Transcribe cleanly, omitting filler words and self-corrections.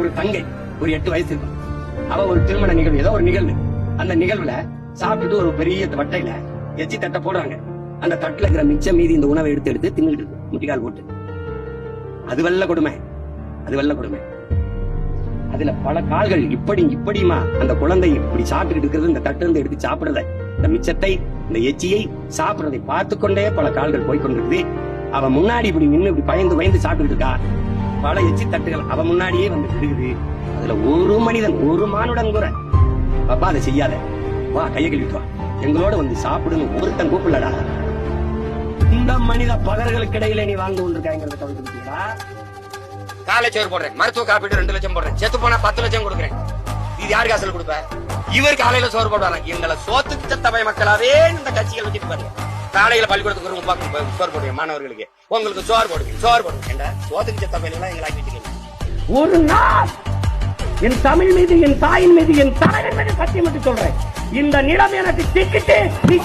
ஒரு தங்கை ஒரு 8 வயசு இருக்கும். அவ ஒரு திருமண நிகழ்வு, ஏதோ ஒரு நிகழ்வு, அந்த நிகழ்வுல சாப்பிட்டுட்டு ஒரு பெரிய வட்டையில எச்சி தட்டை போடுறாங்க. அந்த தட்டுல இருக்கிற மிச்சம் மீதி இந்த உணவை எடுத்து எடுத்து தின்னுட்டு இருக்கு, முட்டிக்கால் போட்டு. அது வெள்ள கொடுமை, அது வெள்ள கொடுமை. அதுல பல கால்கள் இப்படியுமா அந்த குழந்தை இப்படி சாப்பிட்டுக்கிட்டு இருக்கிறது, இந்த தட்டு இருந்து எடுத்து சாப்பிடுறத, இந்த மிச்சத்தை, இந்த எச்சியை சாப்பிடுறதை பார்த்து கொண்டே பல கால்கள் போய்கொண்டிருக்கு. அவ முன்னாடி இப்படி நின்று இப்படி பயந்து சாப்பிட்டு இருக்கா. பல எச்சி தட்டுகள் அவ முன்னாடியே வந்து விடுகுது. அதுல ஒரு மனிதன், ஒரு மானுடன் கூட, பாப்பா அதை செய்யாத, வா கையை கழுவிட்டு வா, எங்களோட வந்து சாப்பிடுன்னு ஒருத்தன் கூப்பிடலடா. இந்த மனித பகர்களுக்கு இடையில நீ வாழ்ந்து கொண்டிருக்காங்கிறத கவனிச்சுக்கிட்டீங்களா? காலை சோறு போடுறேன், மருத்துவ காப்பீடு 2 லட்சம் போடுறேன், செத்து போனா 10 லட்சம் கொடுக்குறேன். இது யாருக்கு அசல் கொடுப்ப? இவர் காலையில சோறு போடுவாங்க. எங்களை சோத்துக்கு சத்தவை மக்களாவே இந்த கட்சிகள் வச்சுட்டு பாருங்க. காலையில பள்ளிக்கூடத்துக்கு சோறு போடுவேன் மாணவர்களுக்கு, உங்களுக்கு சோறு போடுங்க. சோத்துக்கு சத்தவையில எங்களை ஆக்கி வச்சுக்கீங்க. ஒரு நாள் என் தமிழ் மீது, என் தாயின் மீது, என் தாயின் மீது சத்தியம் விட்டு சொல்றேன், இந்த நிலம் எனக்கு திக்கிட்டு நீ